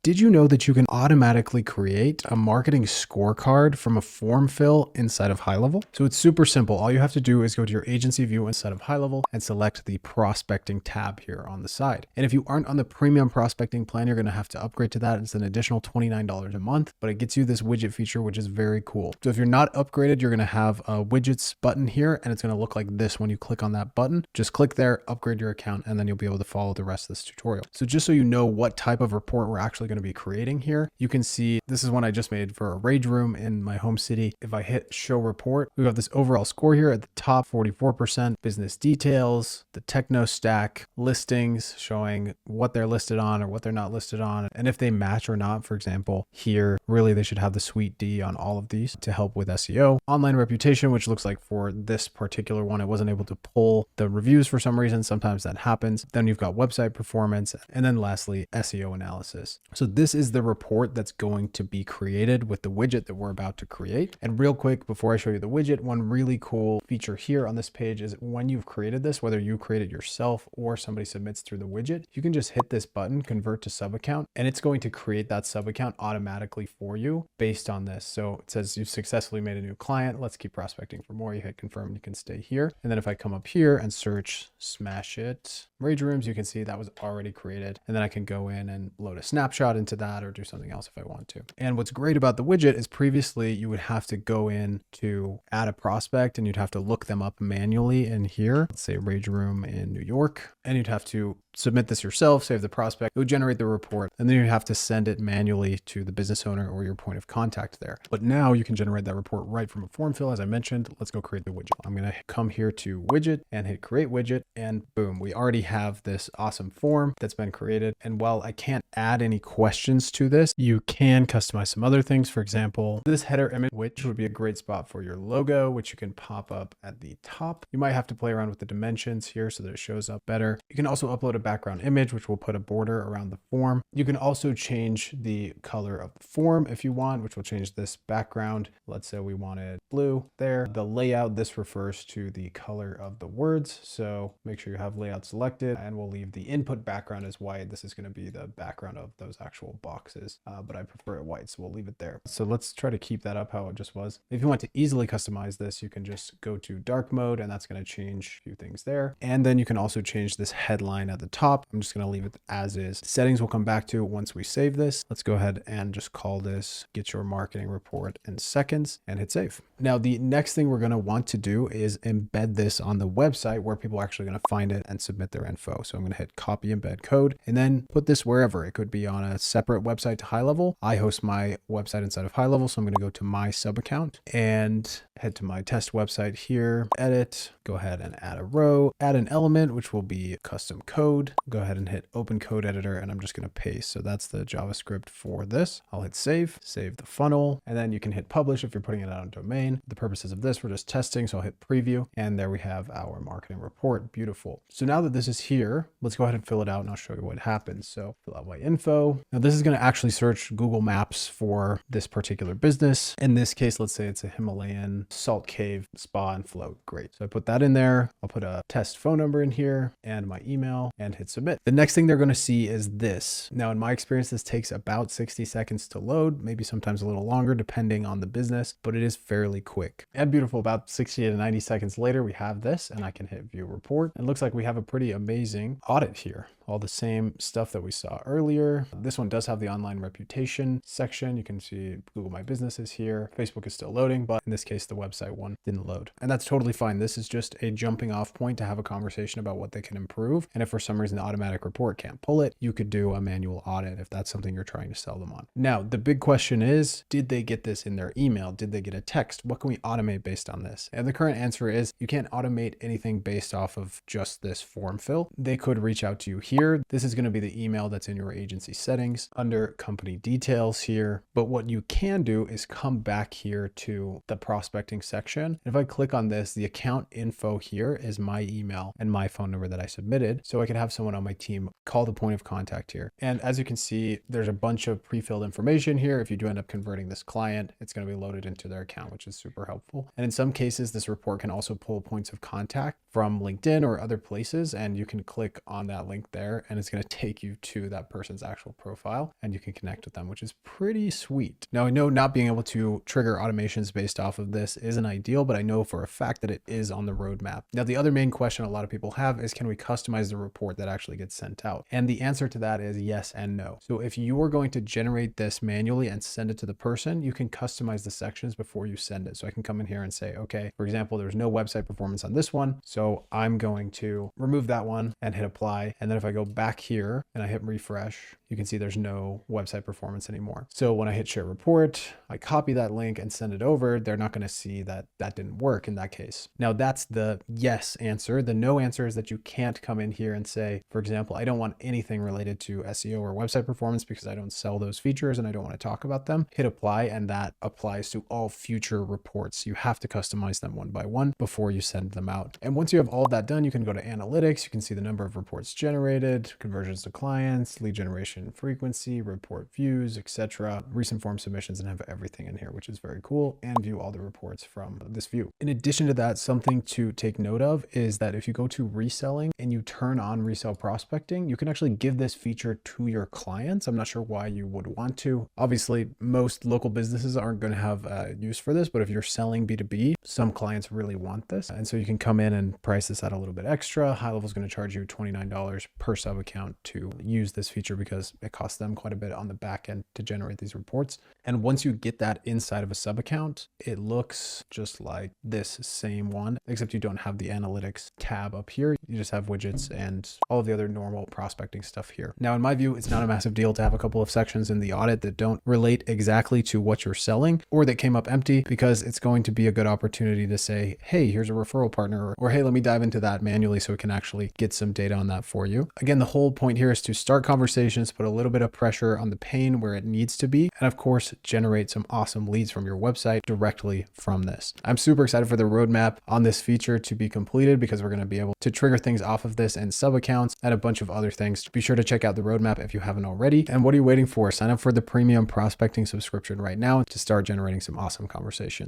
Did you know that you can automatically create a marketing scorecard from a form fill inside of HighLevel? So it's super simple. All you have to do is go to your agency view inside of HighLevel and select the prospecting tab here on the side. And if you aren't on the premium prospecting plan, you're going to have to upgrade to that. It's an additional $29 a month, but it gets you this widget feature, which is very cool. So if you're not upgraded, you're going to have a widgets button here, and it's going to look like this when you click on that button. Just click there, upgrade your account, and then you'll be able to follow the rest of this tutorial. So just so you know what type of report we're actually going to be creating here, you can see this is one I just made for a rage room in my home city. If I hit show report, we have this overall score here at the top, 44%, business details, the techno stack, listings showing what they're listed on or what they're not listed on, and if they match or not. For example, here, really they should have the Suite D on all of these to help with SEO. Online reputation, which looks like for this particular one, it wasn't able to pull the reviews for some reason. Sometimes that happens. Then you've got website performance, and then lastly, SEO analysis. So this is the report that's going to be created with the widget that we're about to create. And real quick, before I show you the widget, one really cool feature here on this page is when you've created this, whether you create it yourself or somebody submits through the widget, you can just hit this button, convert to sub account, and it's going to create that sub account automatically for you based on this. So it says you've successfully made a new client. Let's keep prospecting for more. You hit confirm, you can stay here. And then if I come up here and search smash it rage rooms, you can see that was already created. And then I can go in and load a snapshot into that or do something else if I want to. And what's great about the widget is previously you would have to go in to add a prospect and you'd have to look them up manually in here. Let's say rage room in New York, and you'd have to submit this yourself, save the prospect, it would generate the report, and then you have to send it manually to the business owner or your point of contact there. But now you can generate that report right from a form fill, as I mentioned. Let's go create the widget. I'm going to come here to widget and hit create widget, and boom, we already have this awesome form that's been created. And while I can't add any questions to this, you can customize some other things. For example, this header image, which would be a great spot for your logo, which you can pop up at the top. You might have to play around with the dimensions here so that it shows up better. You can also upload a background image, which will put a border around the form. You can also change the color of the form if you want, which will change this background. Let's say we wanted blue there. The layout, this refers to the color of the words. So make sure you have layout selected, and we'll leave the input background as white. This is going to be the background of those actual boxes, but I prefer it white, so we'll leave it there. So let's try to keep that up how it just was. If you want to easily customize this, you can just go to dark mode, and that's going to change a few things there. And then you can also change this headline at the top. I'm just going to leave it as is. Settings we'll come back to once we save this. Let's go ahead and just call this get your marketing report in seconds and hit save. Now, the next thing we're going to want to do is embed this on the website where people are actually going to find it and submit their info. So I'm going to hit copy embed code and then put this wherever. It could be on a separate website to HighLevel. I host my website inside of HighLevel, so I'm going to go to my sub account and head to my test website here, edit, go ahead and add a row, add an element, which will be custom code. Go ahead and hit open code editor, and I'm just going to paste. So that's the JavaScript for this. I'll hit save the funnel, and then you can hit publish if you're putting it out on domain. The purposes of this, we're just testing. So I'll hit preview, and there we have our marketing report. Beautiful. So now that this is here, let's go ahead and fill it out, and I'll show you what happens. So fill out my info. Now this is going to actually search Google Maps for this particular business. In this case, let's say it's a Himalayan salt cave spa and float. Great. So I put that in there. I'll put a test phone number in here and my email and hit submit. The next thing they're going to see is this. Now, in my experience, this takes about 60 seconds to load, maybe sometimes a little longer depending on the business, but it is fairly quick. And beautiful, about 60 to 90 seconds later, we have this, and I can hit view report. It looks like we have a pretty amazing audit here. All the same stuff that we saw earlier. This one does have the online reputation section. You can see Google My Business is here. Facebook is still loading, but in this case, the website one didn't load. And that's totally fine. This is just a jumping off point to have a conversation about what they can improve. And if for some reason the automatic report can't pull it, you could do a manual audit if that's something you're trying to sell them on. Now, the big question is, did they get this in their email? Did they get a text? What can we automate based on this? And the current answer is you can't automate anything based off of just this form fill. They could reach out to you here. This is going to be the email that's in your agency settings under company details here. But what you can do is come back here to the prospecting section. If I click on this, the account info here is my email and my phone number that I submitted. So I could have someone on my team call the point of contact here. And as you can see, there's a bunch of pre-filled information here. If you do end up converting this client, it's going to be loaded into their account, which is super helpful. And in some cases, this report can also pull points of contact from LinkedIn or other places. And you can click on that link there there, and it's going to take you to that person's actual profile and you can connect with them, which is pretty sweet. Now, I know not being able to trigger automations based off of this isn't ideal, but I know for a fact that it is on the roadmap. Now, the other main question a lot of people have is, can we customize the report that actually gets sent out? And the answer to that is yes and no. So if you are going to generate this manually and send it to the person, you can customize the sections before you send it. So I can come in here and say, okay, for example, there's no website performance on this one, so I'm going to remove that one and hit apply. And then if I go back here and I hit refresh, you can see there's no website performance anymore. So when I hit share report, I copy that link and send it over, they're not going to see that that didn't work in that case. Now that's the yes answer. The no answer is that you can't come in here and say, for example, I don't want anything related to SEO or website performance because I don't sell those features and I don't want to talk about them. Hit apply, and that applies to all future reports. You have to customize them one by one before you send them out. And once you have all that done, you can go to analytics. You can see the number of reports generated, conversions to clients, lead generation frequency, report views, etc., recent form submissions, and have everything in here, which is very cool, and view all the reports from this view. In addition to that, something to take note of is that if you go to reselling and you turn on resale prospecting, you can actually give this feature to your clients. I'm not sure why you would want to. Obviously, most local businesses aren't going to have use for this, but if you're selling B2B, some clients really want this. And so you can come in and price this at a little bit extra. HighLevel is going to charge you $29 per sub account to use this feature because it costs them quite a bit on the back end to generate these reports. And once you get that inside of a sub account, it looks just like this same one, except you don't have the analytics tab up here. You just have widgets and all of the other normal prospecting stuff here. Now, in my view, it's not a massive deal to have a couple of sections in the audit that don't relate exactly to what you're selling or that came up empty, because it's going to be a good opportunity to say, hey, here's a referral partner, or hey, let me dive into that manually so we can actually get some data on that for you. Again, the whole point here is to start conversations, put a little bit of pressure on the pain where it needs to be, and of course, generate some awesome leads from your website directly from this. I'm super excited for the roadmap on this feature to be completed because we're going to be able to trigger things off of this and sub accounts and a bunch of other things. Be sure to check out the roadmap if you haven't already. And what are you waiting for? Sign up for the premium prospecting subscription right now to start generating some awesome conversations.